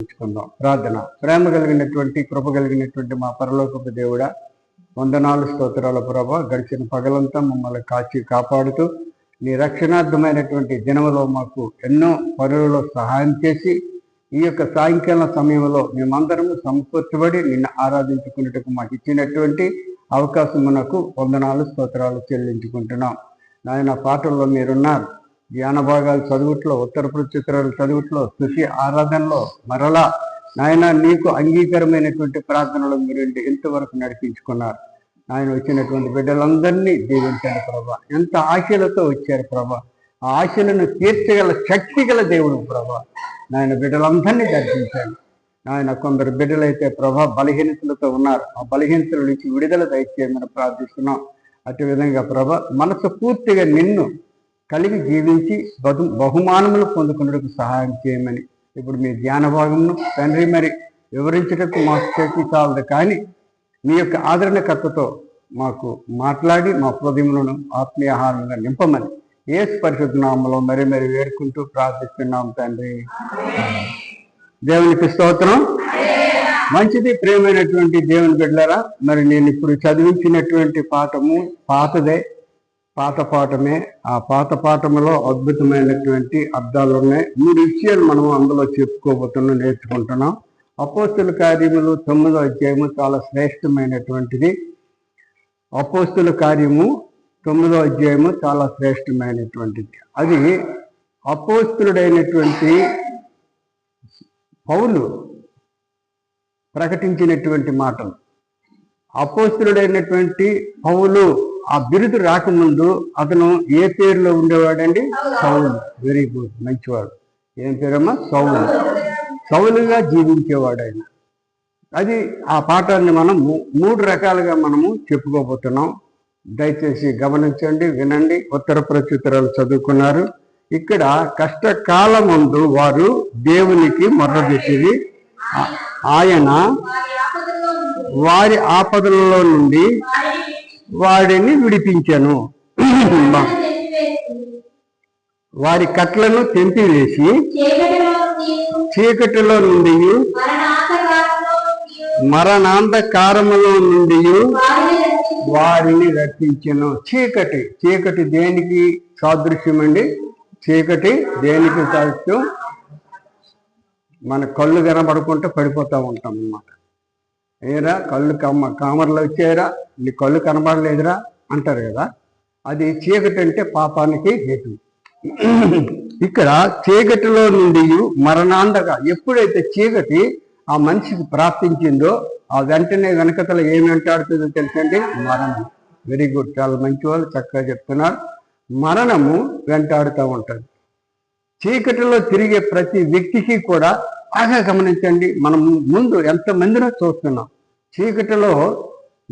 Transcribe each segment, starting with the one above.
చెల్లించుకుందాం. ప్రార్థన. ప్రేమ కలిగినటువంటి కృప కలిగినటువంటి మా పరలోకపు దేవుడా, వందనాలు స్తోత్రాల ప్రభా. గడిచిన పగలంతా మమ్మల్ని కాచి కాపాడుతూ నీ రక్షణార్థమైనటువంటి దినములో మాకు ఎన్నో పనులలో సహాయం చేసి ఈ యొక్క సాయంకాల సమయంలో మేమందరము సమకూర్చబడి నిన్ను ఆరాధించుకున్నట్టుకు మాకు ఇచ్చినటువంటి అవకాశమునకు వందనాలు స్తోత్రాలు చెల్లించుకుంటున్నాం. నాయన పాటల్లో మీరున్నారు. ధ్యాన భాగాలు చదువుట్లో, ఉత్తర ప్రత్యుత్తరాలు చదువుట్లో, స్తుతి ఆరాధనలో మరలా నాయన నీకు అంగీకారమైనటువంటి ప్రార్థనలు మీరు ఇంతవరకు నడిపించుకున్నారు. ఆయన వచ్చినటువంటి బిడ్డలందరినీ దీవించండి ప్రభా. ఎంత ఆశలతో వచ్చారు ప్రభా. ఆ ఆశలను తీర్చగల శక్తి గల దేవుడు ప్రభా. నాయన బిడ్డలందరినీ దర్శించండి. నాయన కొందరు బిడ్డలైతే ప్రభా బలహీనతలతో ఉన్నారు. ఆ బలహీనతల నుంచి విడుదల దయచేయమని ప్రార్థిస్తున్నాం. అటు విధంగా ప్రభా మనసు పూర్తిగా నిన్ను కలిగి జీవించి బహుమానములు పొందుకున్నట్టుకు సహాయం చేయమని ఇప్పుడు మీ ధ్యాన భాగమును తండ్రి మరి వివరించటకు మాకు శక్తి చాలదు, కానీ మీ యొక్క ఆదరణకర్తతో మాకు మాట్లాడి మా హృదయములను ఆత్మీయ ఆహారంగా నింపమని యేసు పరిశుద్ధ నామములో మరి మరి వేడుకుంటూ ప్రార్థిస్తున్నాం తండ్రి. దేవునికి స్తోత్రం. మంచిది. ప్రియమైనటువంటి దేవుని బిడ్డలారా, మరి నేను ఇప్పుడు చదివించినటువంటి పాఠము పాత పాఠమే. ఆ పాత పాఠములో అద్భుతమైనటువంటి అర్థాలు ఉన్నాయి. 3 విషయాలు మనం అందులో చెప్పుకోబోతున్నాం, నేర్చుకుంటున్నాం. అపోస్తుల కార్యములు 9వ అధ్యాయము చాలా శ్రేష్టమైనటువంటిది. అపోస్తుల కార్యము 9వ అధ్యాయము చాలా శ్రేష్టమైనటువంటిది. అది అపోస్తులుడైనటువంటి పౌలు ప్రకటించినటువంటి మాటలు. అపోస్తులుడైనటువంటి పౌలు ఆ బిరుదు రాకముందు అతను ఏ పేరులో ఉండేవాడండి? సౌలు. వెరీ గుడ్, మంచివాడు. ఏం పేరమ్మా? సౌలు. సౌలుగా జీవించేవాడు ఆయన. అది ఆ పాఠాన్ని మనము 3 రకాలుగా మనము చెప్పుకోబోతున్నాం. దయచేసి గమనించండి, వినండి. ఉత్తర ప్రత్యుత్తరాలు చదువుకున్నారు. ఇక్కడ కష్టకాలమందు వారు దేవునికి మొర్రపెట్టిరి, ఆయన వారి ఆపదలలో నుండి వాడిని విడిపించెను. వారి కట్లను తెంపివేసి చీకటిలో నుండి మరణాంధకారములో నుండి వారిని రక్షించెను. చీకటి దేనికి సాదృశ్యం అండి? చీకటి దేనికి సాదృశ్యం? మన కళ్ళు కనబడుకుంటే పడిపోతూ ఉంటాం అన్నమాట. ఏరా కళ్ళు కామర్లు వచ్చాయరా, నీ కళ్ళు కనబడలేదురా అంటారు కదా. అది చీకటి అంటే పాపానికి హేతు. ఇక్కడ చీకటిలో నుండి మరణాంధగా ఎప్పుడైతే చీకటి ఆ మనిషికి ప్రాప్తించిందో ఆ వెంటనే వెనకతల ఏమి వెంటాడుతుందో తెలుసండి? మరణం. వెరీ గుడ్, చాలా మంచి వాళ్ళు చక్కగా చెప్తున్నారు. మరణము వెంటాడుతూ ఉంటుంది. చీకటిలో తిరిగే ప్రతి వ్యక్తికి కూడా బాగా గమనించండి. మనం ముందు ఎంతమందినో చూస్తున్నాం. చీకటిలో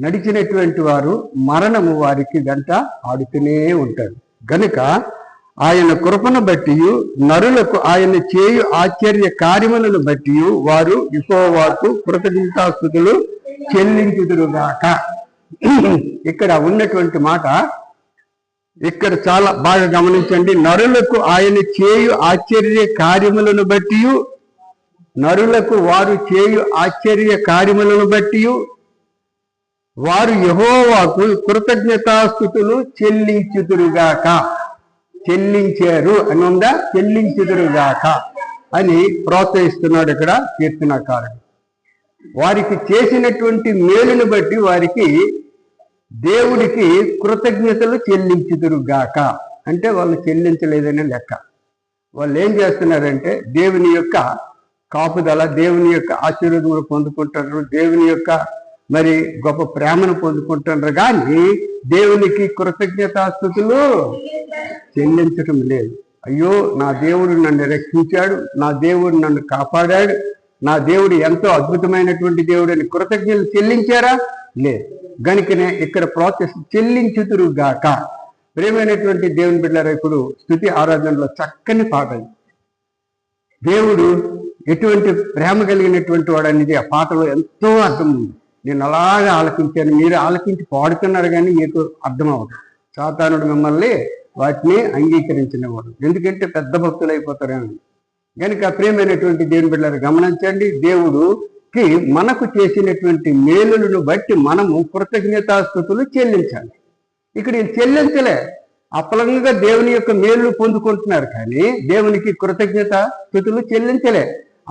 నడిచినటువంటి వారు మరణము వారికి వెంట ఆడుతూనే ఉంటారు. గనుక ఆయన కృపను బట్టి నరులకు ఆయన చేయు ఆశ్చర్య కార్యములను బట్టి వారు యెహోవాకు కృతజ్ఞతాస్తుతులు చెల్లించుదురుగాక. ఇక్కడ ఉన్నటువంటి మాట ఇక్కడ చాలా బాగా గమనించండి. నరులకు ఆయన చేయు ఆశ్చర్య కార్యములను బట్టి, నరులకు వారు చేయు ఆశ్చర్య కార్యములను బట్టి వారు యెహోవాకు కృతజ్ఞతాస్తుతులు చెల్లించుదురుగాక. చెల్లించారు అని ఉందా? చెల్లించుదురుగాక అని ప్రోత్సహిస్తున్నాడు ఇక్కడ కీర్తనకారుడు. వారికి చేసినటువంటి మేలును బట్టి వారికి దేవుడికి కృతజ్ఞతలు చెల్లించుదురుగాక. అంటే వాళ్ళు చెల్లించలేదనే లెక్క. వాళ్ళు ఏం చేస్తున్నారంటే దేవుని యొక్క కాపుదల, దేవుని యొక్క ఆశీర్వాదములు పొందుకుంటారు, దేవుని యొక్క మరి గొప్ప ప్రేమను పొందుకుంటున్నారు, కానీ దేవునికి కృతజ్ఞతాస్తుతులు చెల్లించటం లేదు. అయ్యో నా దేవుడు నన్ను రక్షించాడు, నా దేవుడు నన్ను కాపాడాడు, నా దేవుడు ఎంతో అద్భుతమైనటువంటి దేవుడు అని కృతజ్ఞతలు చెల్లించారా? లేదు. గనుకనే ఇక్కడ ప్రాసెస్ చెల్లించుదురుగాక. ప్రియమైనటువంటి దేవుని బిడ్డలారా, ఇప్పుడు స్తుతి ఆరాధనలో చక్కని పాటలు. దేవుడు ఎటువంటి ప్రేమ కలిగినటువంటి వాడు అనేది ఆ పాటలో ఎంతో అర్థం ఉంది. నేను అలాగే ఆలకించాను, మీరు ఆలకించి పాడుతున్నారు, కానీ మీకు అర్థం అవ్వదు. సాతానుడు మిమ్మల్ని వాటిని అంగీకరించినవాడు. ఎందుకంటే పెద్ద భక్తులు అయిపోతారేమో. కనుక ప్రియమైనటువంటి దేవుని బిడ్డలను గమనించండి, దేవుడుకి మనకు చేసినటువంటి మేలులను బట్టి మనము కృతజ్ఞతాస్తుతులు చెల్లించాలి. ఇక్కడ చెల్లించలే, అప్పలంగా దేవుని యొక్క మేలు పొందుకుంటున్నారు, కానీ దేవునికి కృతజ్ఞతాస్తుతులు చెల్లించలే.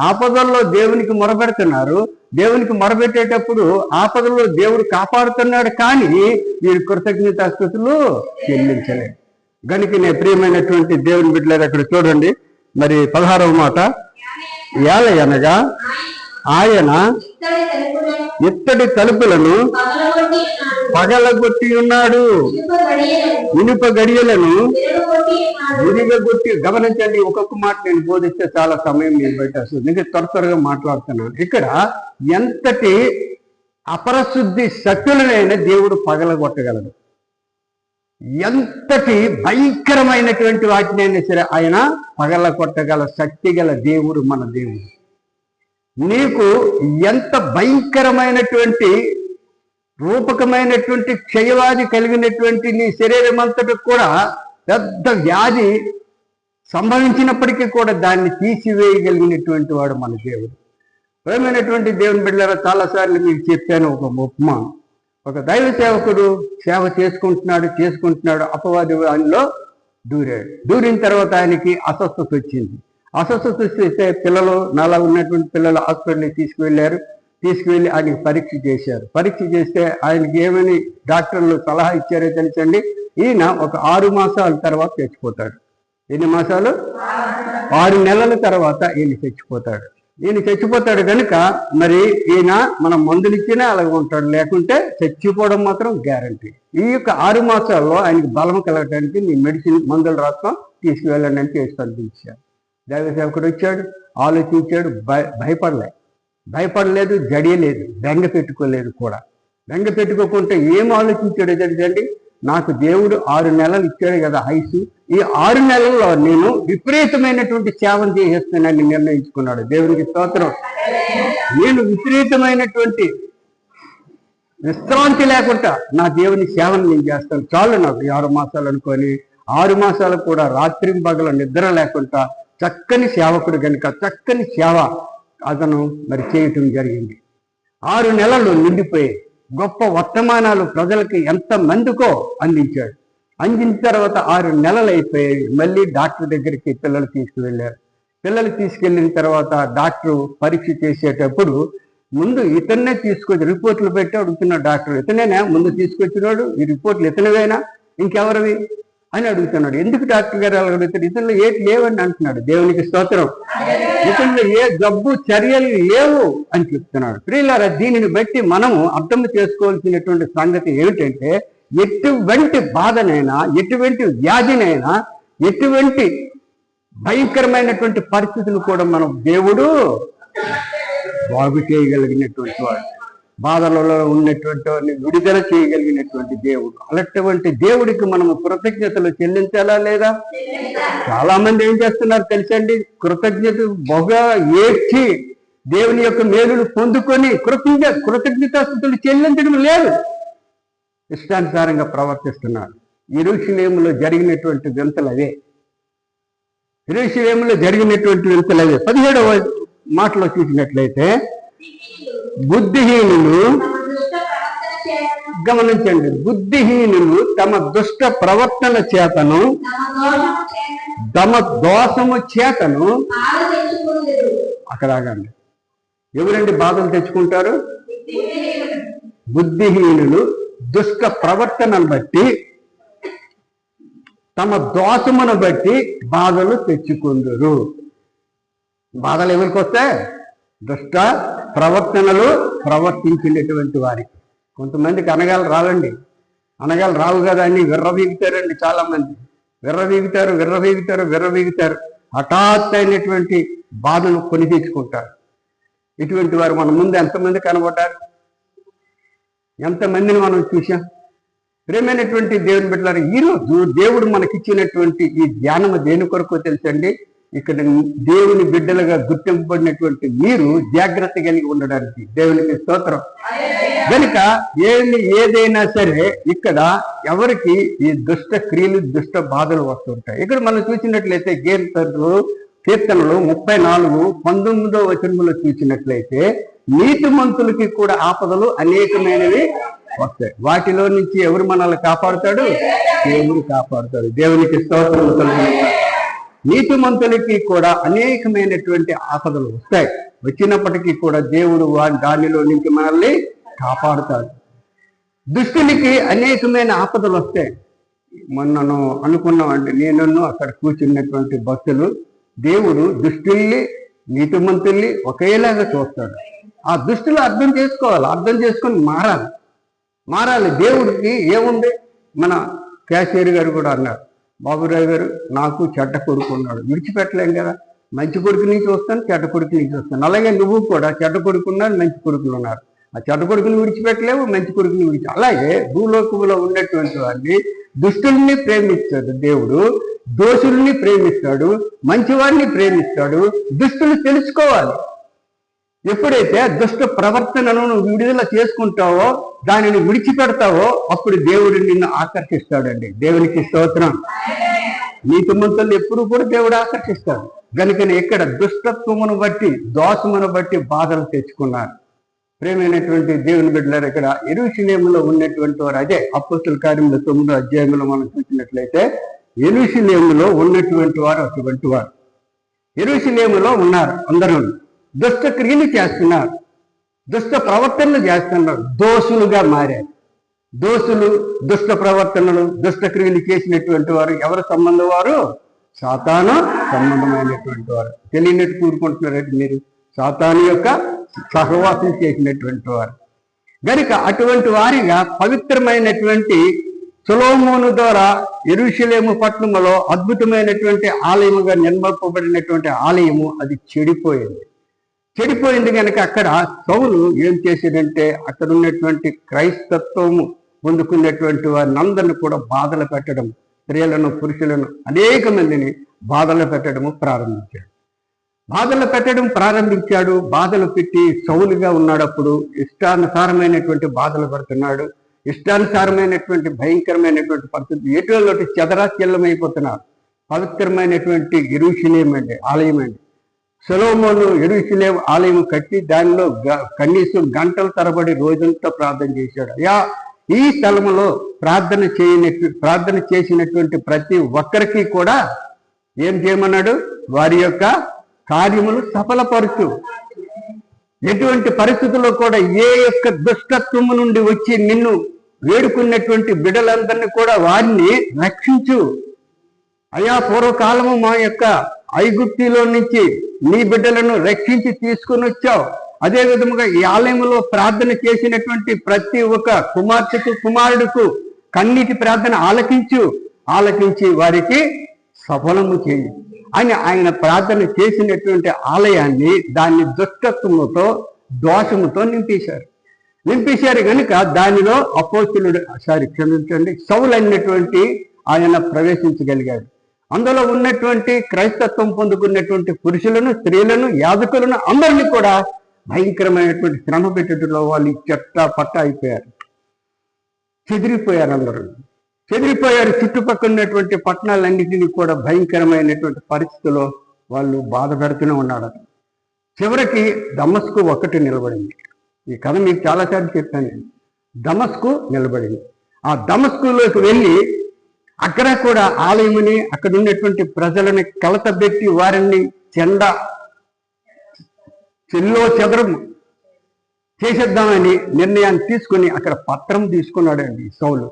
ఆపదల్లో దేవునికి మొరపెడుతున్నారు, దేవునికి మొరపెట్టేటప్పుడు ఆపదల్లో దేవుడు కాపాడుతున్నాడు, కానీ వీరు కృతజ్ఞతాస్తుతులు చెల్లించలే. గనుక ప్రియమైనటువంటి దేవుని బిడ్డలారు అక్కడ చూడండి, మరి 16వ మాట, ఏలయనగా ఆయన ఇత్తడి తలుపులను పగలగొట్టి ఉన్నాడు, ఇనుప గడియలను విరిగొట్టి. గమనించండి, ఒక్కొక్క మాట నేను బోధిస్తే చాలా సమయం నేను బయట వస్తుంది, ఇంకా త్వరగా మాట్లాడుతున్నాను. ఇక్కడ ఎంతటి అపరశుద్ధి శక్తులనైనా దేవుడు పగలగొట్టగలడు, ఎంతటి భయంకరమైనటువంటి వాటినైనా సరే ఆయన పగలగొట్టగల శక్తి గల దేవుడు మన దేవుడు. నీకు ఎంత భయంకరమైనటువంటి రూపకమైనటువంటి క్షయవ్యాధి కలిగినటువంటి నీ శరీరం అంతటి కూడా పెద్ద వ్యాధి సంభవించినప్పటికీ కూడా దాన్ని తీసివేయగలిగినటువంటి వాడు మన దేవుడు. ప్రియమైనటువంటి దేవుని బిడ్డలారా, చాలాసార్లు మీకు చెప్పాను ఒక ఉపమానం. ఒక దైవ సేవకుడు సేవ చేసుకుంటున్నాడు, అపవాది ఆయనలో దూరిన తర్వాత ఆయనకి అస్వస్థత వచ్చింది. అస్వస్థత వస్తే పిల్లలు, నాలా ఉన్నటువంటి పిల్లలు హాస్పిటల్కి తీసుకువెళ్ళి ఆయనకి పరీక్ష చేస్తే ఆయనకి ఏమని డాక్టర్లు సలహా ఇచ్చారో తెలుసండి, ఈయన ఒక 6 మాసాల తర్వాత చచ్చిపోతాడు. ఎన్ని మాసాలు? 6 నెలల తర్వాత ఈయన చచ్చిపోతాడు కనుక మరి ఈయన మనం మందులు ఇచ్చినా అలాగే ఉంటాడు, లేకుంటే చచ్చిపోవడం మాత్రం గ్యారంటీ. ఈ యొక్క 6 మాసాల్లో ఆయనకి బలం కలగడానికి నీ మెడిసిన్ మందులు రాస్తాం, తీసుకువెళ్ళండి అని చేసి పంపించాడు. దైవ సేవకుడు వచ్చాడు, ఆలోచించాడు, భయపడలేదు, జడియలేదు, బెంగ పెట్టుకోలేదు కూడా. బెంగ పెట్టుకోకుంటే ఏం ఆలోచించాడో తెలుసండి, నాకు దేవుడు 6 నెలలు ఇచ్చాడు కదా ఆయుసు, ఈ 6 నెలల్లో నేను విపరీతమైనటువంటి సేవను చేసేస్తానని నిర్ణయించుకున్నాడు. దేవునికి స్తోత్రం. నేను విపరీతమైనటువంటి విశ్రాంతి లేకుండా నా దేవుని సేవను నేను చేస్తాను, చాలు నాకు 6 మాసాలు అనుకొని 6 మాసాలు కూడా రాత్రింబగల నిద్ర లేకుండా చక్కని సేవకుడు కనుక చక్కని సేవ అతను మరి చేయటం జరిగింది. 6 నెలలు నిండిపోయాయి. గొప్ప వర్తమానాలు ప్రజలకి ఎంత మందికో అందించాడు. అందించిన తర్వాత 6 నెలలు అయిపోయాయి. మళ్ళీ డాక్టర్ దగ్గరికి పిల్లలు తీసుకెళ్ళిన తర్వాత డాక్టర్ పరీక్ష చేసేటప్పుడు ముందు ఇతన్నే తీసుకొచ్చి రిపోర్ట్లు పెట్టి అడుగుతున్నాడు డాక్టర్, ఇతనేనా ముందు తీసుకొచ్చినాడు, ఈ రిపోర్ట్లు ఇతనివేనా ఇంకెవరివి అని అడుగుతున్నాడు. ఎందుకు డాక్టర్ గారు అలా అడుగుతాడు? ఇతనిలో ఏటి లేవని అంటున్నాడు. దేవునికి స్తోత్రం. ఇతనిలో ఏ జబ్బు చర్యలు లేవు అని చెప్తున్నాడు. ప్రియులారా, దీనిని బట్టి మనము అర్థం చేసుకోవాల్సినటువంటి సంగతి ఏమిటంటే, ఎటువంటి బాధనైనా, ఎటువంటి వ్యాధినైనా, ఎటువంటి భయంకరమైనటువంటి పరిస్థితులు కూడా మనం దేవుడు బాగు చేయగలిగినటువంటి వాడు, బాధలలో ఉన్నటువంటి వాడిని విడుదల చేయగలిగినటువంటి దేవుడు. అలాంటి దేవుడికి మనము కృతజ్ఞతలు చెల్లించాలా లేదా? చాలా మంది ఏం చేస్తున్నారు తెలుసండి, కృతజ్ఞత బహుగా ఏడ్చి దేవుని యొక్క మేలును పొందుకొని కృతజ్ఞతాస్తుతులు చెల్లించడం లేదు, ఇష్టానుసారంగా ప్రవర్తిస్తున్నారు. యెరూషలేములో జరిగినటువంటి వింతలు అవే. 17వ మాటలో చూసినట్లయితే, బుద్ధిహీనులు, గమనించండి, బుద్ధిహీనులు తమ దుష్ట ప్రవర్తన చేతను, తమ దోషము చేతను, అక్కడ ఆగండి, ఎవరండి బాధలు తెచ్చుకుంటారు? బుద్ధిహీనులు దుష్ట ప్రవర్తనను బట్టి, తమ దోషమును బట్టి బాధలు తెచ్చుకుందరు. బాధలు ఎవరికి వస్తాయి? దుష్ట ప్రవర్తనలు ప్రవర్తించినటువంటి వారికి. కొంతమందికి అనగాలు రావు కదా అని విర్రవీగుతారండి. చాలా మంది విర్రవీగుతారు, హఠాత్ అయినటువంటి బాధను కొని తెచ్చుకుంటారు. ఇటువంటి వారు మన ముందు ఎంతమంది కనబడ్డారు? ఎంతమందిని మనం చూసాం? ప్రియమైనటువంటి దేవుని బిడ్డలారా, ఈరోజు దేవుడు మనకిచ్చినటువంటి ఈ ధ్యానము దేని కొరకు తెలుసండి? ఇక్కడ దేవుని బిడ్డలుగా గుర్తింపబడినటువంటి మీరు జాగ్రత్త కలిగి ఉండడానికి. దేవునికి స్తోత్రం. కనుక ఏదైనా సరే ఇక్కడ ఎవరికి ఈ దుష్ట క్రియలు, దుష్ట బాధలు వస్తుంటాయి. ఇక్కడ మనం చూసినట్లయితే కీర్తనలు కీర్తనలు 34:19 చూసినట్లయితే నీతిమంతులకి కూడా ఆపదలు అనేకమైనవి వస్తాయి. వాటిలో నుంచి ఎవరు మనల్ని కాపాడుతాడు? దేవుడు కాపాడుతాడు. దేవునికి స్తోత్రం కలుగును. నీతిమంతులకి కూడా అనేకమైనటువంటి ఆపదలు వస్తాయి. వచ్చినప్పటికీ కూడా దేవుడు దానిలో నుంచి మనల్ని కాపాడుతాడు. దుష్టునికి అనేకమైన ఆపదలు వస్తాయి. మొన్నను అనుకున్నామండి, నేను అక్కడ కూర్చున్నటువంటి భక్తులు, దేవుడు దుష్టుల్ని నీతిమంతుల్ని ఒకేలాగా చూస్తాడు. ఆ దుష్టులు అర్థం చేసుకోవాలి, అర్థం చేసుకొని మారాలి. దేవుడికి ఏముంది? మన క్యాషియర్ గారు కూడా అన్నారు, బాబురావు గారు నాకు చెడ్డ కొడుకు ఉన్నాడు, విడిచిపెట్టలేం కదా, మంచి కొడుకుని చూస్తాను, చెడ్డ కొడుకుని చూస్తాను. అలాగే నువ్వు కూడా చెడ్డ కొడుకు ఉన్నారు, మంచి కొడుకులు ఉన్నారు. ఆ చెడ్డ కొడుకుని విడిచిపెట్టలేవు, మంచి కొడుకుని అలాగే భూలోకంలో ఉన్నటువంటి వారిని దుష్టుల్ని ప్రేమిస్తాడు దేవుడు, దోషుల్ని ప్రేమిస్తాడు, మంచివాడిని ప్రేమిస్తాడు. దుష్టులు తెలుసుకోవాలి. ఎప్పుడైతే దుష్ట ప్రవర్తనను నువ్వు విడుదల చేసుకుంటావో, దానిని విడిచిపెడతావో, అప్పుడు దేవుడు నిన్ను ఆకర్షిస్తాడండి. దేవునికి స్తోత్రం. నీతిమంతులు ఎప్పుడు కూడా దేవుడు ఆకర్షిస్తాడు. కనుకని ఇక్కడ దుష్టత్వమును బట్టి, దోషమును బట్టి బాధలు తెచ్చుకున్నారు. ప్రేమైనటువంటి దేవుని బిడ్డలారు, ఇక్కడ యెరూషలేములో ఉన్నటువంటి వారు, అదే అపోస్తల కార్యముల 9వ అధ్యాయంలో మనం చూసినట్లయితే యెరూషలేములో ఉన్నటువంటి వారు అటువంటి వారు. యెరూషలేములో ఉన్నారు, అందరూ దుష్ట క్రియలు చేస్తున్నారు, దుష్ట ప్రవర్తనలు చేస్తున్నారు, దోషులుగా మారారు. దోషులు, దుష్ట ప్రవర్తనలు, దుష్ట క్రియలు చేసినటువంటి వారు ఎవరి సంబంధం వారు? సాతాను సంబంధమైనటువంటి వారు. తెలియనట్టు కూరుకుంటున్నారంటే మీరు సాతాను యొక్క సహవాసం చేసినటువంటి వారు. గనుక అటువంటి వారిగా పవిత్రమైనటువంటి సొలొమోను ద్వారా యెరూషలేము పట్టణంలో అద్భుతమైనటువంటి ఆలయముగా నిర్మింపబడినటువంటి ఆలయము అది చెడిపోయింది కనుక అక్కడ సౌలు ఏం చేశాడంటే అక్కడ ఉన్నటువంటి క్రైస్తత్వము పొందుకున్నటువంటి వారిని అందరిని కూడా బాధలు పెట్టడం, స్త్రీలను పురుషులను అనేక మందిని బాధలు పెట్టడం ప్రారంభించాడు. బాధలు పెట్టి సౌలుగా ఉన్నాడప్పుడు ఇష్టానుసారమైనటువంటి బాధలు పడుతున్నాడు. ఇష్టానుసారమైనటువంటి భయంకరమైనటువంటి పరిస్థితి, ఎటువంటి చెదరాచెల్లమైపోతున్నారు. పవిత్రమైనటువంటి యెరూషలేము అండి, ఆలయం అండి. సొలొమోను యెరూషలేము ఆలయం కట్టి దానిలో కనీసం గంటల తరబడి రోజంతా ప్రార్థన చేశాడు. ఈ స్థలములో ప్రార్థన చేసినటువంటి ప్రతి ఒక్కరికి కూడా ఏం చేయమన్నాడు? వారి యొక్క కార్యములు సఫలపరచు. ఎటువంటి పరిస్థితుల్లో కూడా ఏ యొక్క దుష్టత్వము నుండి వచ్చి నిన్ను వేడుకున్నటువంటి బిడ్డలందరినీ కూడా వారిని రక్షించు. అయా, పూర్వకాలము మా యొక్క ఐగుప్తిలో నుంచి నీ బిడ్డలను రక్షించి తీసుకుని వచ్చావు. అదే విధముగా ఈ ఆలయంలో ప్రార్థన చేసినటువంటి ప్రతి ఒక్క కుమార్తెకు కుమారుడుకు కన్నీటి ప్రార్థన ఆలకించి వారికి సఫలము చేయి అని ఆయన ప్రార్థన చేసినటువంటి ఆలయాన్ని దాన్ని దుష్టత్వముతో దోషముతో నింపేశారు కనుక దానిలో సౌలు అన్నటువంటి ఆయన ప్రవేశించగలిగాడు. అందులో ఉన్నటువంటి క్రైస్తత్వం పొందుకున్నటువంటి పురుషులను, స్త్రీలను, యాజకులను అందరినీ కూడా భయంకరమైనటువంటి శ్రమ పెట్టడంలో వాళ్ళు పట్ట అయిపోయారు, చెదిరిపోయారు. చుట్టుపక్కల ఉన్నటువంటి పట్టణాలన్నింటినీ కూడా భయంకరమైనటువంటి పరిస్థితుల్లో వాళ్ళు బాధ పెడుతూనే ఉన్నాడు. చివరికి దమస్కు ఒక్కటి నిలబడింది. ఈ కథ మీకు చాలాసార్లు చెప్పాను నేను. దమస్కు నిలబడింది. ఆ దమస్కులోకి వెళ్ళి అక్కడ కూడా ఆలయముని, అక్కడ ఉన్నటువంటి ప్రజలని కలతబెట్టి వారిని చెదరం చేసేద్దామని నిర్ణయాన్ని తీసుకుని అక్కడ పత్రం తీసుకున్నాడండి సౌలు.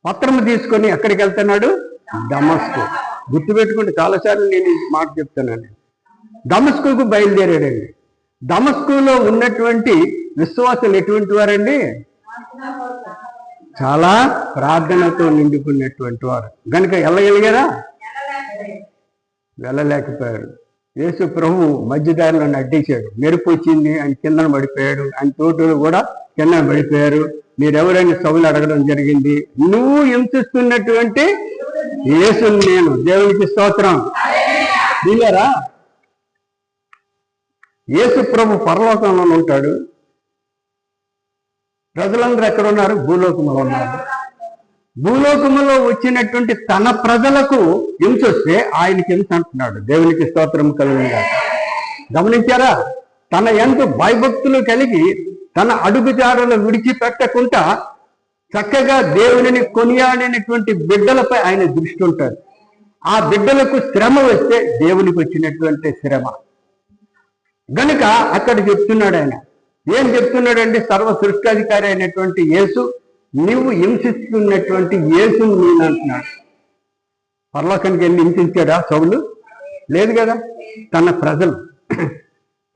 పత్రం తీసుకొని ఎక్కడికి వెళ్తున్నాడు? దమస్కు. గుర్తుపెట్టుకుంటే చాలాసార్లు నేను ఈ మాట చెప్తానండి. దమస్కుకు బయలుదేరాడండి. దమస్కులో ఉన్నటువంటి విశ్వాసులు ఎటువంటి వారండి? చాలా ప్రార్థనతో నిండుకున్నటువంటి వారు. కనుక వెళ్ళగలిగారా? వెళ్ళలేకపోయారు. యేసు ప్రభు మధ్యదారిలో అడ్డేశాడు. మెరుపు వచ్చింది, ఆయన కిందన పడిపోయాడు. ఆయన తోటలు కూడా కిందన పడిపోయారు. మీరెవరైనా సౌలు అడగడం జరిగింది, నువ్వు హింసిస్తున్నటువంటి యేసుని నేను. దేవునికి స్తోత్రం. వీళ్ళరా, యేసు ప్రభు పరలోకంలో ఉంటాడు, ప్రజలందరూ ఎక్కడ ఉన్నారు? భూలోకంలో ఉన్నారు. భూలోకములో వచ్చినటువంటి తన ప్రజలకు హింస వస్తే ఆయనకి హింస అంటున్నాడు. దేవునికి స్తోత్రం కలుగునుగాక. గమనించారా? తన యందు భయభక్తులు కలిగి తన అడుగుజాడలు విడిచిపెట్టకుండా చక్కగా దేవునిని కొనియాడినటువంటి బిడ్డలపై ఆయన దృష్టి ఉంటాడు. ఆ బిడ్డలకు శ్రమ వస్తే దేవునికి వచ్చినటువంటి శ్రమ గనుక అక్కడ చెప్తున్నాడు. ఆయన ఏం చెప్తున్నాడంటే, సర్వ సృష్టాధికారి అయినటువంటి యేసు, నీవు హింసిస్తున్నటువంటి యేసుని నేను అంటున్నాడు. పరలోకానికి వెళ్ళి హింసించాడా సౌలు? లేదు కదా.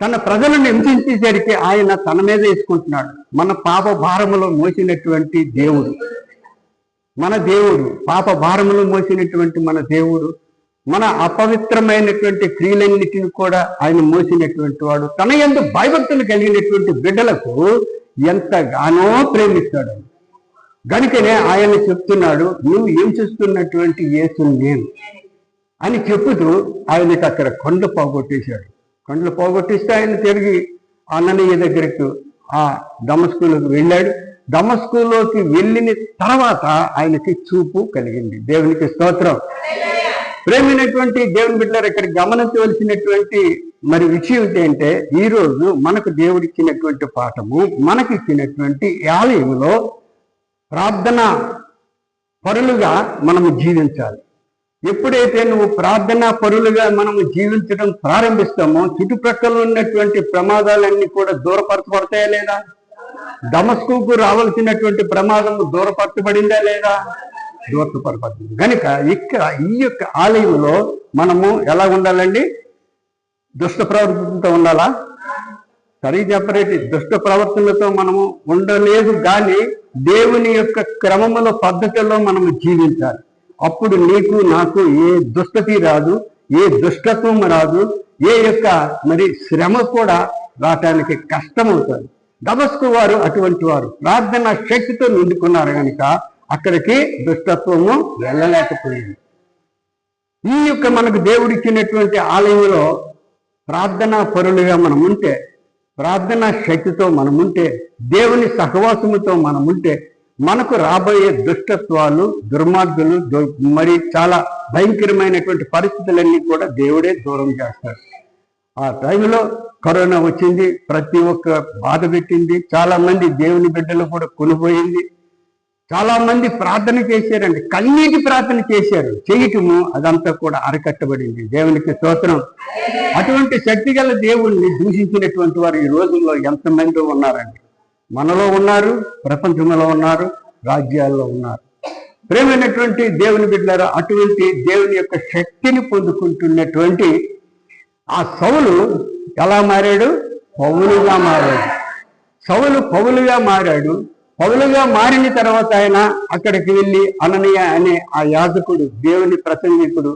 తన ప్రజలను హింసించేసరికి ఆయన తన మీద వేసుకుంటున్నాడు. మన పాప భారములో మోసినటువంటి దేవుడు, మన దేవుడు, పాప భారములు మోసినటువంటి మన దేవుడు, మన అపవిత్రమైనటువంటి క్రియలన్నిటిని కూడా ఆయన మోసినటువంటి వాడు. తన యందు భయభక్తులు కలిగినటువంటి బిడ్డలకు ఎంతగానో ప్రేమిస్తాడు. గనుకనే ఆయన చెప్తున్నాడు, నువ్వు హింసిస్తున్నటువంటి యేసుని నేను అని చెప్పుతూ ఆయనకి అక్కడ కొండలు పోగొట్టేశాడు. కొండలు పోగొట్టిస్తే ఆయన తిరిగి అననీయ దగ్గరకు ఆ దమస్కులోకి వెళ్ళాడు. దమస్కులోకి వెళ్ళిన తర్వాత ఆయనకి చూపు కలిగింది. దేవునికి స్తోత్రం. ప్రేమైనటువంటి దేవుని బిడ్డలారా, ఇక్కడ గమనించవలసినటువంటి విషయం ఏంటంటే, ఈరోజు మనకు దేవుడిచ్చినటువంటి పాఠము, మనకిచ్చినటువంటి ఆలయంలో ప్రార్థన పరులుగా మనము జీవించాలి. ఎప్పుడైతే నువ్వు ప్రార్థనా పరులుగా మనము జీవించడం ప్రారంభిస్తామో చుట్టుప్రక్కల ఉన్నటువంటి ప్రమాదాలన్నీ కూడా దూరపరచబడతాయా లేదా? దమస్కుకు రావాల్సినటువంటి ప్రమాదం దూరపరచబడిందా లేదా? దూరపరచబడింది. కనుక ఇక్కడ ఈ యొక్క ఆలయంలో మనము ఎలా ఉండాలండి? దుష్ట ప్రవర్తనతో ఉండాలా? సరి చెప్పరేటి దుష్ట ప్రవర్తనతో మనము ఉండలేదు, కానీ దేవుని యొక్క క్రమముల పద్ధతిలో మనము జీవించాలి. అప్పుడు నీకు నాకు ఏ దుష్టతి రాదు, ఏ దుష్టత్వం రాదు, ఏ యొక్క శ్రమ కూడా రావటానికి కష్టమవుతుంది. దమస్కు వారు అటువంటి వారు ప్రార్థన శక్తితో నిండుకున్నారు కనుక అక్కడికి దుష్టత్వము వెళ్ళలేకపోయింది. ఈ యొక్క మనకు దేవుడిచ్చినటువంటి ఆలయంలో ప్రార్థనా పరులుగా మనం ఉంటే, ప్రార్థనా శక్తితో మనముంటే, దేవుని సహవాసముతో మనముంటే, మనకు రాబోయే దుష్టత్వాలు, దుర్మార్గులు, చాలా భయంకరమైనటువంటి పరిస్థితులన్నీ కూడా దేవుడే దూరం చేస్తాడు. ఆ టైంలో కరోనా వచ్చింది, ప్రతి ఒక్క బాధ పెట్టింది, చాలా మంది దేవుని బిడ్డలు కూడా కొనిపోయింది. చాలా మంది ప్రార్థన చేశారండి, కన్నీటి ప్రార్థన చేశారు, చేయటము అదంతా కూడా అరకట్టబడింది. దేవునికి స్తోత్రం. అటువంటి శక్తిగల దేవుణ్ణి దూషించినటువంటి వారు ఈ రోజుల్లో ఎంతమంది ఉన్నారండి? మనలో ఉన్నారు, ప్రపంచంలో ఉన్నారు, రాజ్యాల్లో ఉన్నారు. ప్రేమైనటువంటి దేవుని బిడ్డలారా, అటువంటి దేవుని యొక్క శక్తిని పొందుకుంటున్నటువంటి ఆ సౌలు ఎలా మారాడు? పౌలుగా మారాడు. సౌలు పౌలుగా మారాడు. పౌలుగా మారిన తర్వాత ఆయన అక్కడికి వెళ్ళి అననీయ అనే ఆ యాజకుడు, దేవుని ప్రసంగికుడు,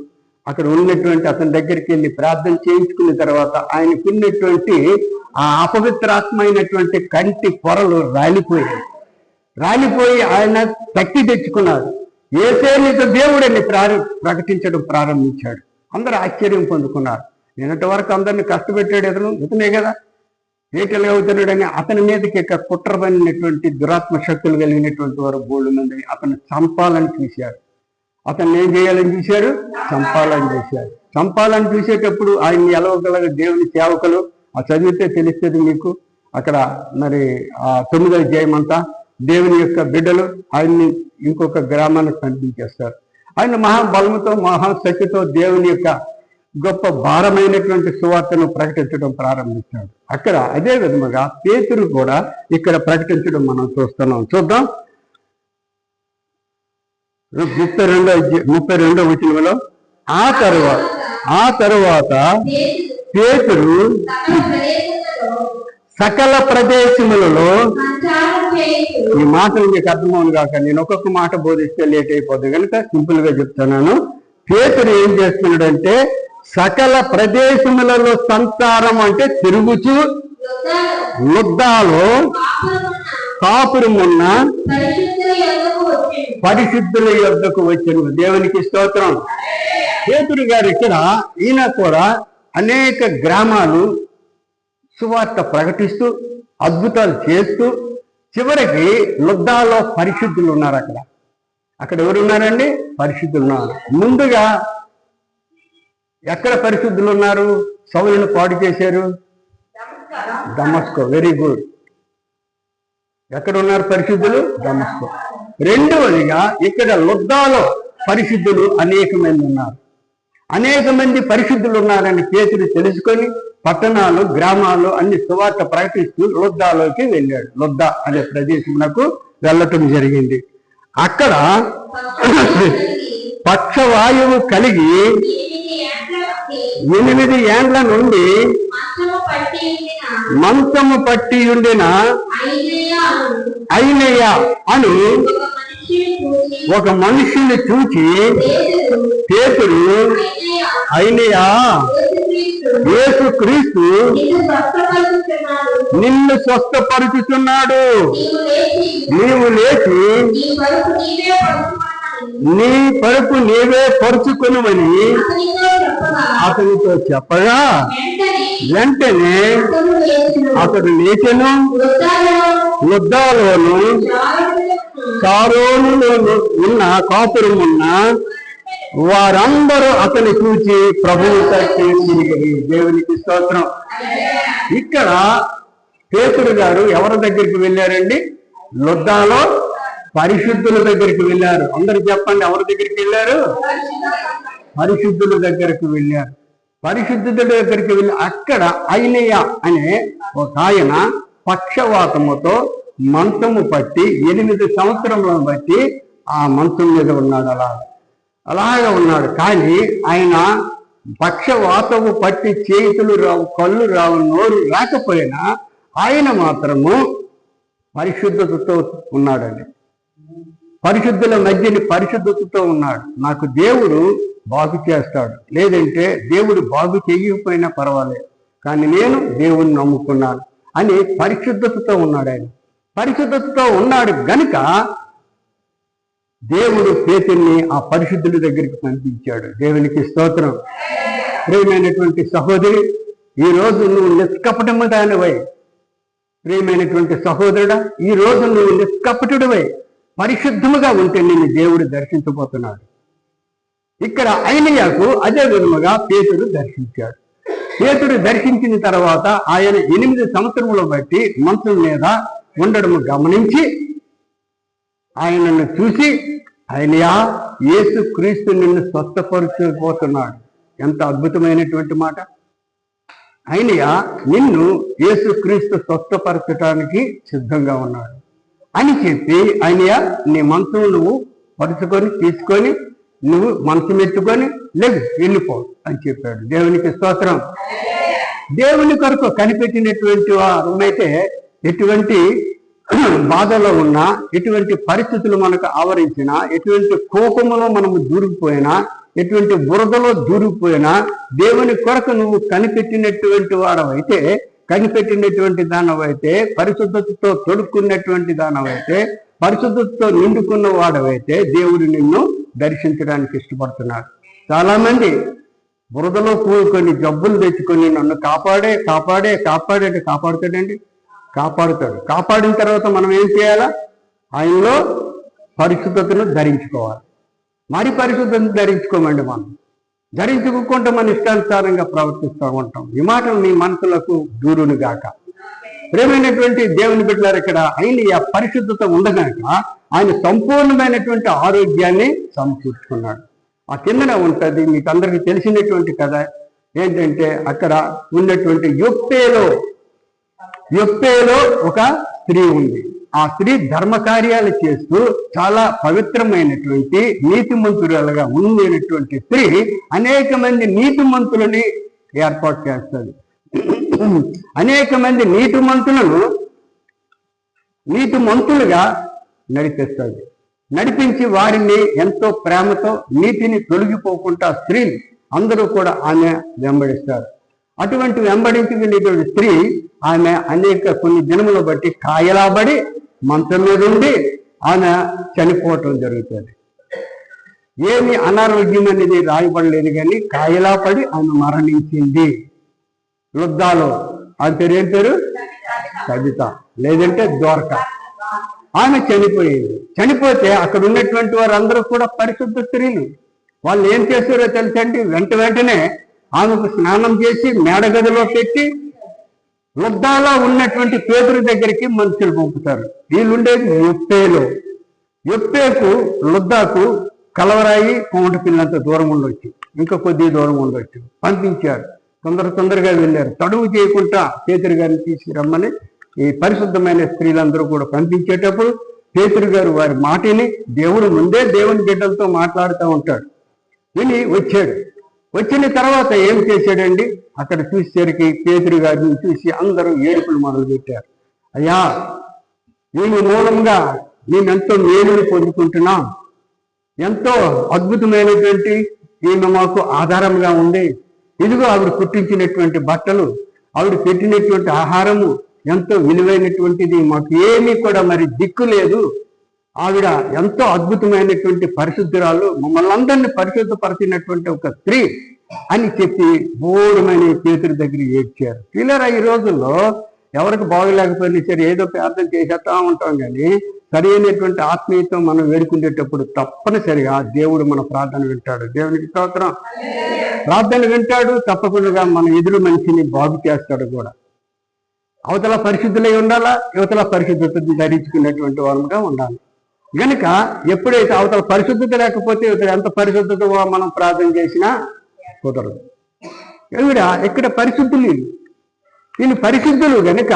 అక్కడ ఉన్నటువంటి అతని దగ్గరికి వెళ్ళి ప్రార్థన చేయించుకున్న తర్వాత ఆయనకున్నటువంటి ఆ అపవిత్రాత్మ అయినటువంటి కంటి పొరలు రాలిపోయి ఆయన శక్తి తెచ్చుకున్నాడు. యేసే నీతో దేవుడని ప్రకటించడం ప్రారంభించాడు. అందరూ ఆశ్చర్యం పొందుకున్నారు. నిన్నటి వరకు అందరిని కష్టపెట్టాడు ఇతనే కదా, ఏటలుగా అవుతున్నాడని అతని మీదకి కుట్ర పడినటువంటి దురాత్మ శక్తులు కలిగినటువంటి వారు బోళ్ళు మంది అతను చంపాలని చూశారు. అతన్ని ఏం చేయాలని చూశారు? చంపాలని చూసేటప్పుడు ఆయన్ని ఎలవగల దేవుని సేవకులు, ఆ చదివితే తెలుస్తుంది మీకు, అక్కడ ఆ 9వ అధ్యాయమంతా దేవుని యొక్క బిడ్డలు ఆయన్ని ఇంకొక గ్రామానికి పంపించేస్తారు. ఆయన మహాబలముతో మహాశక్తితో దేవుని యొక్క గొప్ప భారమైనటువంటి సువార్తను ప్రకటించడం ప్రారంభించాడు. అక్కడ అదే విధముగా పేతురు కూడా ఇక్కడ ప్రకటించడం మనం చూస్తున్నాం. చూద్దాం 32వ వచనంలో, ఆ తరువాత పేతురు సకల ప్రదేశములలో, ఈ మాటలు మీకు అర్థమవును కాక నేను ఒక్కొక్క మాట బోధిస్తే లేట్ అయిపోతుంది కనుక సింపుల్ గా చెప్తున్నాను. పేతురు ఏం చేస్తున్నాడంటే సకల ప్రదేశములలో సంచారం అంటే తిరుగుచూ యుద్ధాలో కాపురమున్న పరిశుద్ధుల యొద్దకు వచ్చాను. దేవునికి స్తోత్రం. పేతురు గారు ఇక్కడ ఈయన కూడా అనేక గ్రామాలు సువార్త ప్రకటిస్తూ అద్భుతాలు చేస్తూ చివరికి లుద్దాలో పరిశుద్ధులు ఉన్నారు. అక్కడ అక్కడ ఎవరున్నారండి? పరిశుద్ధులు ఉన్నారు. ముందుగా ఎక్కడ పరిశుద్ధులు ఉన్నారు? సౌలును పాడు చేశారు దమస్కో. Very good. ఎక్కడ ఉన్నారు పరిశుద్ధులు? దమస్కో. రెండవదిగా ఇక్కడ లుద్దాలో పరిశుద్ధులు అనేక మంది ఉన్నారు. అనేక మంది పరిశుద్ధులు ఉన్నారని పేతురు తెలుసుకొని పట్టణాలు, గ్రామాలు అన్ని సువార్త ప్రకటిస్తూ లుద్దాలోకి వెళ్ళాడు. లుద్దా అనే ప్రదేశమునకు వెళ్ళటం జరిగింది. అక్కడ పక్షవాయువు కలిగి 8 ఏండ్ల నుండి మంచము పట్టి ఉండిన ఐనయ్య అను ఒక మనిషిని చూచి పేతురు, ఐనయ్య, యేసుక్రీస్తు నిన్ను స్వస్థపరుచుతున్నాడు, నీవు లేచి నీ పరుపు నీవే పరుచుకొనుమని అతనితో చెప్పగా వెంటనే అతడు లేచెను. లుద్దాలోను సారోనులోను ఉన్న కాపురమున్న వారందరూ అతని చూచి ప్రభువు తట్టి తిరిగి. దేవునికి స్తోత్రం. ఇక్కడ పేతురు గారు ఎవరి దగ్గరికి వెళ్ళారండి? లుద్దాలో పరిశుద్ధుల దగ్గరికి వెళ్ళారు. అందరూ చెప్పండి, ఎవరి దగ్గరికి వెళ్ళారు? పరిశుద్ధుల దగ్గరికి వెళ్ళారు. పరిశుద్ధుల దగ్గరికి వెళ్ళి అక్కడ ఐనయ్య అనే ఒక ఆయన పక్షవాతముతో మంచము పట్టి 8 సంవత్సరములను బట్టి ఆ మంచం మీద ఉన్నాడు. అలాగా ఉన్నాడు. కానీ ఆయన పక్షవాతము పట్టి చేతులు రావు, కళ్ళు రావు, నోరు రాకపోయినా ఆయన మాత్రము పరిశుద్ధతతో ఉన్నాడండి. పరిశుద్ధుల మధ్యని పరిశుద్ధతతో ఉన్నాడు. నాకు దేవుడు బాగు చేస్తాడు, లేదంటే దేవుడు బాగు చేయకపోయినా పర్వాలేదు, కానీ నేను దేవుణ్ణి నమ్ముకున్నాను అని పరిశుద్ధతతో ఉన్నాడు. ఆయన పరిశుద్ధతతో ఉన్నాడు గనుక దేవుడు పేతుర్ని ఆ పరిశుద్ధుల దగ్గరికి పంపించాడు. దేవునికి స్తోత్రం. ప్రియమైనటువంటి సహోదరి, ఈ రోజు నువ్వు నిష్కపటము దానివై, ప్రియమైనటువంటి సహోదరుడా, ఈ రోజు నువ్వు నిష్కపటుడివై పరిశుద్ధముగా ఉంటే నిన్ను దేవుడు దర్శించబోతున్నాడు. ఇక్కడ ఐనయ్యకు అదే విధముగా పేతురు దర్శించాడు. పేతురు దర్శించిన తర్వాత ఆయన 8 సంవత్సరములు బట్టి మంచం మీద ఉండడం గమనించి ఆయనను చూసి, ఐనయ్య, యేసుక్రీస్తు నిన్ను స్వస్థపరచబోతున్నాడు. ఎంత అద్భుతమైనటువంటి మాట! ఐనయ్య, నిన్ను యేసుక్రీస్తు స్వస్థపరచడానికి సిద్ధంగా ఉన్నాడు అని చెప్పి, ఐనయ్య, నీ మంచం నువ్వు పరుచుకొని తీసుకొని నువ్వు మనసు ఎత్తుకొని లేదు వెళ్ళిపో అని చెప్పాడు. దేవునికి స్తోత్రం. దేవుని కొరకు కనిపెట్టినటువంటి వారైతే ఎటువంటి బాధలో ఉన్నా, ఎటువంటి పరిస్థితులు మనకు ఆవరించినా, ఎటువంటి కోపములో మనము దూరిపోయినా, ఎటువంటి బురదలో దూరిపోయినా, దేవుని కొరకు నువ్వు కనిపెట్టినటువంటి వాడవైతే, కనిపెట్టినటువంటి దానవైతే, పరిశుద్ధతతో తొడుక్కున్నటువంటి దానవైతే, పరిశుద్ధతతో నిండుకున్న వాడవైతే దేవుడు నిన్ను దర్శించడానికి ఇష్టపడుతున్నాడు. చాలా మంది బురదలో కూడుకొని జబ్బులు తెచ్చుకొని నన్ను కాపాడే కాపాడే కాపాడే కాపాడుతాడండి. కాపాడుతాడు. కాపాడిన తర్వాత మనం ఏం చేయాలా? ఆయనలో పరిశుద్ధతను ధరించుకోవాలి. మరి పరిశుద్ధతను ధరించుకోమండి. మనం ధరించుకుంటే మన ఇష్టానుసారంగా ప్రవర్తిస్తూ ఉంటాం. ఈ మాటలు మీ మనసులకు దూరును గాక. ప్రేమైనటువంటి దేవుని బిడ్డలారు, ఇక్కడ ఆయన పరిశుద్ధత ఉండగాక ఆయన సంపూర్ణమైనటువంటి ఆరోగ్యాన్ని సమకూర్చుకున్నాడు. ఆ కిందనే ఉంటుంది, మీకు అందరికీ తెలిసినటువంటి కథ ఏంటంటే, అక్కడ ఉన్నటువంటి యొప్పేలో ఒక స్త్రీ ఉంది. ఆ స్త్రీ ధర్మకార్యాలు చేస్తూ చాలా పవిత్రమైనటువంటి నీతిమంతురాలుగా ఉండేటువంటి స్త్రీ అనేక మంది నీతిమంతులని ఏర్పాటు చేస్తుంది. అనేక మంది నీతిమంతులుగా నడిపిస్తుంది. నడిపించి వారిని ఎంతో ప్రేమతో నీతిని తొలగిపోకుండా స్త్రీలు అందరూ కూడా ఆమె వెంబడిస్తారు. అటువంటి వెంబడించి వెళ్ళేటువంటి స్త్రీ ఆమె కొన్ని దినములు బట్టి కాయలాబడి మంచం మీద ఉండి ఆమె చనిపోవటం జరుగుతుంది. ఏమి అనారోగ్యం అనేది రాయబడలేదు, కానీ కాయలాపడి ఆమె మరణించింది. లుద్దాలో ఆమె పేరు ఏం పేరు? సబిత, లేదంటే దోర్క. ఆమె చనిపోయింది. చనిపోతే అక్కడ ఉన్నటువంటి వారందరూ కూడా పరిశుద్ధ స్త్రీలు. వాళ్ళు ఏం చేస్తారో తెలుసండి, వెంటనే ఆమెకు స్నానం చేసి మేడగదిలో పెట్టి లుద్దాలో ఉన్నటువంటి పేతురు దగ్గరికి మనుషులు పంపుతారు. వీళ్ళుండేది యొప్పేకు లుద్దాకు కలవరాయి కోమట పిల్లంత దూరం ఉండొచ్చు, ఇంకా కొద్ది దూరం ఉండొచ్చు. పంపించారు. తొందరగా వెళ్ళారు. తడువు చేయకుండా పేతురు గారిని తీసుకురమ్మని ఈ పరిశుద్ధమైన స్త్రీలందరూ కూడా పంపించేటప్పుడు పేతురు గారు వారి మాటని, దేవుడు ముందే దేవుని బిడ్డలతో మాట్లాడుతూ ఉంటాడు, విని వచ్చాడు. వచ్చిన తర్వాత ఏం చేశాడండి, అక్కడ చూసేసరికి పేతురు గారిని చూసి అందరూ ఏడుపులు మొదలుపెట్టారు. అయ్యా, వీని మూలంగా మేమెంతో మేలుని పొందుకుంటున్నాం, ఎంతో అద్భుతమైనటువంటి ఈమె మాకు ఆధారంగా ఉంది. ఇదిగో ఆవిడ కుట్టించినటువంటి బట్టలు, ఆవిడ పెట్టినటువంటి ఆహారము ఎంతో విలువైనటువంటిది, మాకు ఏమీ కూడా మరి దిక్కు లేదు. ఆవిడ ఎంతో అద్భుతమైనటువంటి పరిశుద్ధురాలు, మమ్మల్ని అందరినీ పరిశుద్ధపరిచినటువంటి ఒక స్త్రీ అని చెప్పి బోధమైన పేతురు దగ్గర ఏడ్చారు. పిల్లరా, ఈ రోజుల్లో ఎవరికి బాగలేకపోయినా సరే ఏదో ప్రార్థన చేసేస్తా ఉంటాం, కానీ సరి అయినటువంటి ఆత్మీయతో మనం వేడుకునేటప్పుడు తప్పనిసరిగా దేవుడు మన ప్రార్థన వింటాడు. దేవునికి స్తోత్రం. ప్రార్థన వింటాడు, తప్పకుండా మన ఎదురు మనిషిని బాగు చేస్తాడు కూడా. అవతల పరిశుద్ధులై ఉండాలా, యువతల పరిశుద్ధతను ధరించుకునేటువంటి వారుగా ఉండాలి. కనుక ఎప్పుడైతే అవతల పరిశుద్ధత లేకపోతే ఇతర ఎంత పరిశుద్ధత మనం ప్రార్థన చేసినా కుదరదు. ఇక్కడ పరిశుద్ధులు, వీళ్ళు పరిశుద్ధులు గనుక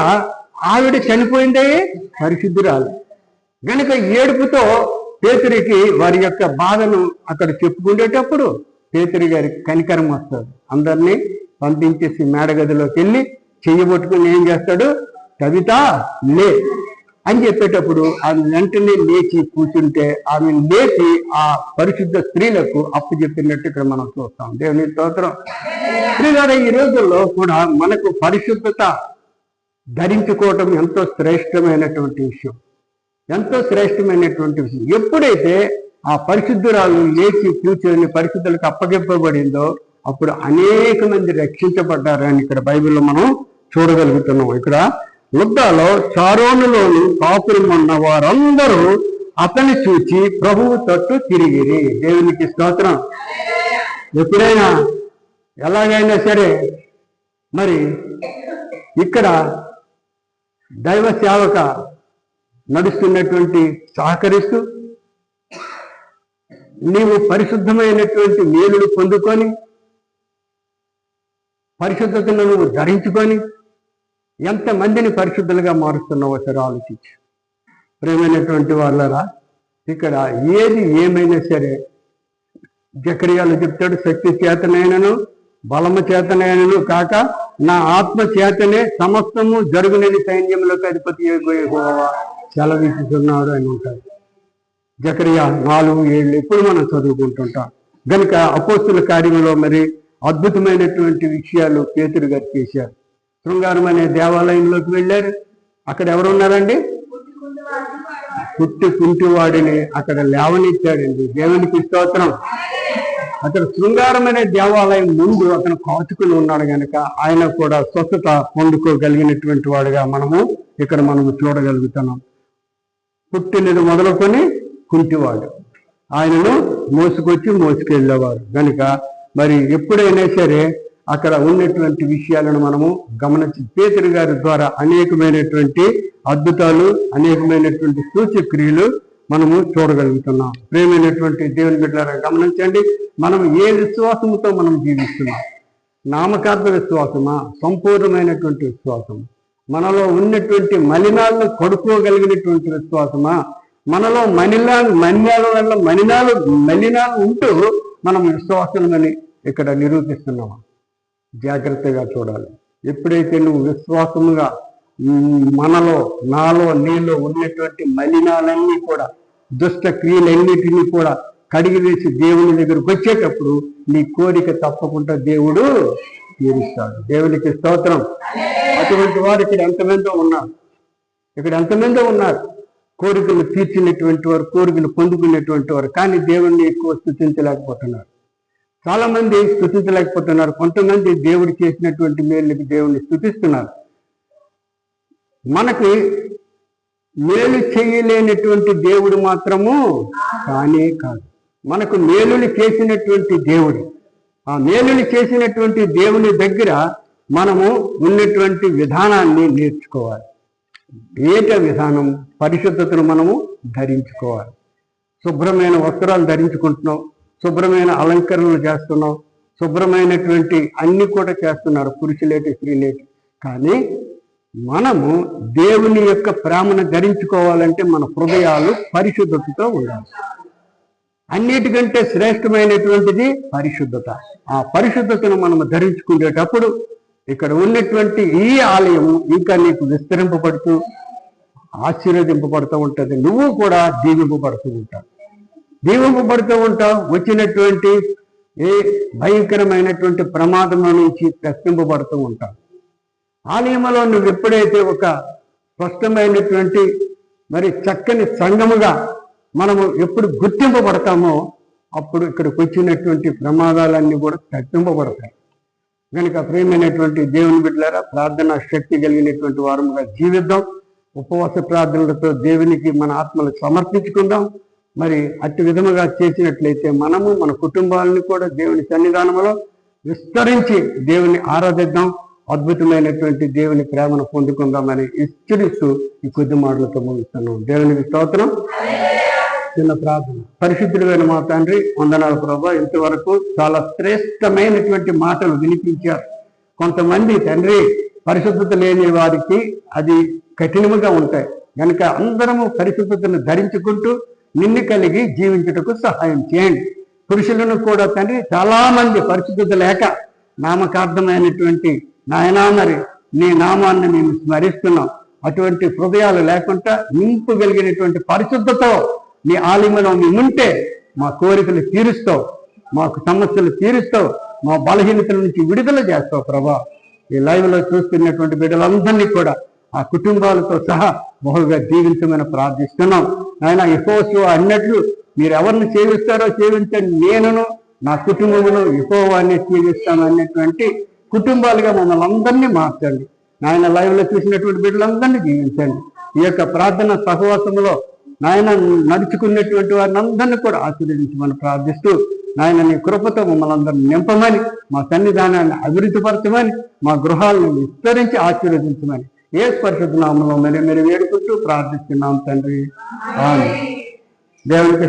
ఆవిడ చనిపోయిందే పరిశుద్ధురాలు గనుక ఏడుపుతో పేతురికి వారి యొక్క బాధను అక్కడ చెప్పుకునేటప్పుడు పేతురి గారికి కనికరం వస్తుంది. అందరినీ పంపించేసి మేడగదిలోకి వెళ్ళి చెయ్యబట్టుకుని ఏం చేస్తాడు, కవిత లే అని చెప్పేటప్పుడు ఆమె వెంటనే లేచి కూర్చుంటే ఆమె లేచి ఆ పరిశుద్ధ స్త్రీలకు అప్పు చెప్పినట్టు ఇక్కడ మనం చూస్తాం. దేవుని స్తోత్రం. స్త్రీగారు, ఈ రోజుల్లో కూడా మనకు పరిశుద్ధత ధరించుకోవటం ఎంతో శ్రేష్టమైనటువంటి విషయం, ఎంతో శ్రేష్టమైనటువంటి విషయం. ఎప్పుడైతే ఆ పరిశుద్ధురాలు లేచి కూర్చొని పరిశుద్ధులకు అప్పగింపబడిందో అప్పుడు అనేక మంది రక్షించబడ్డారని ఇక్కడ బైబిల్లో మనం చూడగలుగుతున్నాం. ఇక్కడ లుద్దాలో చారోనులోని కాపురం ఉన్న వారందరూ అతన్ని చూచి ప్రభువు తట్టు తిరిగిరి. దేవునికి స్తోత్రం. ఎప్పుడైనా ఎలాగైనా సరే మరి ఇక్కడ దైవ సేవక నడుస్తున్నటువంటి సహకరిస్తూ నీవు పరిశుద్ధమైనటువంటి మేలును పొందుకొని పరిశుద్ధతను నువ్వు ధరించుకొని ఎంతమందిని పరిశుద్ధులుగా మారుస్తున్నావో సరే ఆలోచించు. ప్రేమైనటువంటి వాళ్ళరా, ఇక్కడ ఏది ఏమైనా సరే జకర్యాలు చెప్తాడు, శక్తి చేతనైనను బలము చేతనైనను కాక నా ఆత్మ చేతనే సమస్తము జరుగునని సైన్యంలోకి అధిపతి యెహోవా సెలవిస్తున్నాడు అని ఉంటాడు. జకర్యా 4:7 ఎప్పుడు మనం చదువుకుంటుంటాం. కనుక అపోస్తుల కార్యంలో మరి అద్భుతమైనటువంటి విషయాలు పేతురు గారు చేశారు. శృంగారం అనే దేవాలయంలోకి వెళ్ళారు. అక్కడ ఎవరున్నారండి, కుంటివాడిని అక్కడ లేవనిచ్చాడండి. దేవునికి స్తోత్రం. అతను శృంగారం అనే దేవాలయం ముందు అతను కాచుకుని ఉన్నాడు కనుక ఆయన కూడా స్వస్థత పొందుకోగలిగినటువంటి వాడుగా ఇక్కడ మనము చూడగలుగుతున్నాం. పుట్టినది మొదలుకొని కుంటివాడు, ఆయనను మోసుకెళ్ళేవారు. కనుక మరి ఎప్పుడైనా సరే అక్కడ ఉన్నటువంటి విషయాలను మనము గమనించి పేతురు గారి ద్వారా అనేకమైనటువంటి అద్భుతాలు, అనేకమైనటువంటి సూచక్రియలు మనము చూడగలుగుతున్నాం. ప్రేమైనటువంటి దేవుని బిడ్డలారా గమనించండి, మనం ఏ విశ్వాసముతో మనం జీవిస్తున్నాం. నామకార్థ విశ్వాసమా, సంపూర్ణమైనటువంటి విశ్వాసము, మనలో ఉన్నటువంటి మలినాలను కడుక్కోగలిగినటువంటి విశ్వాసమా, మనలో మలినాలు ఉంటూ మనం విశ్వాసమని ఇక్కడ నిరూపిస్తున్నామా? జాగ్రత్తగా చూడాలి. ఎప్పుడైతే నువ్వు విశ్వాసముగా నాలో నీలో ఉన్నటువంటి మలినాలన్నీ కూడా, దుష్ట క్రియలన్నిటినీ కూడా కడిగివేసి దేవుని దగ్గరకు వచ్చేటప్పుడు నీ కోరిక తప్పకుండా దేవుడు తీరుస్తాడు. దేవునికి స్తోత్రం. అటువంటి వారు ఇక్కడ ఎంతమందో ఉన్నారు కోరికలు తీర్చినటువంటి వారు, కోరికలు పొందుకునేటువంటి వారు, కానీ దేవుణ్ణి ఎక్కువ స్తుతించలేకపోతున్నారు. చాలా మంది స్తుతించలేకపోతున్నారు. కొంతమంది దేవుడు చేసినటువంటి మేలుకి దేవుణ్ణి స్తుతిస్తున్నారు. మనకి మేలు చేయలేనటువంటి దేవుడు మాత్రము కానే కాదు. మనకు మేలులు చేసినటువంటి దేవుడు. ఆ మేలులు చేసినటువంటి దేవుని దగ్గర మనము ఉన్నటువంటి విధానాన్ని నేర్చుకోవాలి. ఏట విధానం? పరిశుద్ధతను మనము ధరించుకోవాలి. శుభ్రమైన వస్త్రాలు ధరించుకుంటున్నాం, శుభ్రమైన అలంకరణలు చేస్తున్నాం, శుభ్రమైనటువంటి అన్ని కూడా చేస్తున్నారు పురుషులేటి స్త్రీలేటి. కానీ మనము దేవుని యొక్క ప్రేమను ధరించుకోవాలంటే మన హృదయాలు పరిశుద్ధతతో ఉండాలి. అన్నిటికంటే శ్రేష్టమైనటువంటిది పరిశుద్ధత. ఆ పరిశుద్ధతను మనము ధరించుకునేటప్పుడు ఇక్కడ ఉన్నటువంటి ఈ ఆలయము ఇంకా నీకు విస్తరింపబడుతూ ఆశీర్వదింపబడుతూ ఉంటుంది. నువ్వు కూడా దీవింపబడుతూ ఉంటావు. వచ్చినటువంటి ఏ భయంకరమైనటువంటి ప్రమాదం నుంచి రక్షింపబడుతూ ఉంటావు. ఆలయంలో నువ్వు ఎప్పుడైతే ఒక స్పష్టమైనటువంటి మరి చక్కని సంఘముగా మనము ఎప్పుడు గుర్తింపబడతామో అప్పుడు ఇక్కడికి వచ్చినటువంటి ప్రమాదాలన్నీ కూడా తగ్గింపబడతాయి. కనుక ప్రియమైనటువంటి దేవుని బిడ్డలారా, ప్రార్థన శక్తి కలిగినటువంటి వారముగా జీవిద్దాం. ఉపవాస ప్రార్థనలతో దేవునికి మన ఆత్మలు సమర్పించుకుందాం. మరి అట్టి విధముగా చేసినట్లయితే మనము మన కుటుంబాలను కూడా దేవుని సన్నిధానంలో విస్తరించి దేవుని ఆరాధిద్దాం. అద్భుతమైనటువంటి దేవుని ప్రేమను పొందుకుందామని హెచ్చరిస్తూ ఈ కొద్ది మాటలతో ముగిస్తున్నాం. దేవునికి స్తోత్రం. చిన్న ప్రార్థన. పరిశుద్ధుడైన మా తండ్రి, వందనాలు ప్రభా. ఇంతవరకు చాలా శ్రేష్టమైనటువంటి మాటలు వినిపించారు. కొంతమంది తండ్రి పరిశుద్ధత లేని వారికి అది కఠినముగా ఉంటాయి. కనుక అందరము పరిశుద్ధతను ధరించుకుంటూ నిన్ను కలిగి జీవించుటకు సహాయం చేయండి. పురుషులను కూడా తండ్రి చాలా మంది పరిశుద్ధత లేక నామకార్థమైనటువంటి నాయనా మరి నీ నామాన్ని మేము స్మరిస్తున్నాం. అటువంటి హృదయాలు లేకుండా నింపగలిగినటువంటి పరిశుద్ధతో నీ ఆలయంలో మేముంటే మా కోరికలు తీరుస్తావు, మాకు సమస్యలు తీరుస్తావు, మా బలహీనతల నుంచి విడుదల చేస్తావు ప్రభా. ఈ లైవ్లో చూస్తున్నటువంటి బిడ్డలందరినీ కూడా ఆ కుటుంబాలతో సహా బహుగా దీవించమని ప్రార్థిస్తున్నాం. ఆయన యెహోవా అన్నట్లు మీరు ఎవరిని సేవిస్తారో సేవించండి, నేనును నా కుటుంబమును యెహోవాని సేవిస్తాను అన్నటువంటి కుటుంబాలుగా మమ్మల్ని అందరినీ మార్చండి. నాయన లైవ్లో చూసినటువంటి బిడ్డలందరినీ జీవించండి. ఈ యొక్క ప్రార్థన సహవాసంలో నాయన నడుచుకున్నటువంటి వారిని అందరినీ కూడా ఆశీర్వదించమని ప్రార్థిస్తూ, నాయన నీ కృపతో మమ్మల్ని అందరినీ నింపమని, మా సన్నిధానాన్ని అభివృద్ధిపరచమని, మా గృహాలను విస్తరించి ఆశీర్వదించమని యేసు పరిశుద్ధ నామములో మీరు వేడుకుంటూ ప్రార్థిస్తున్నాం తండ్రి. ఆమేన్. దేవునికి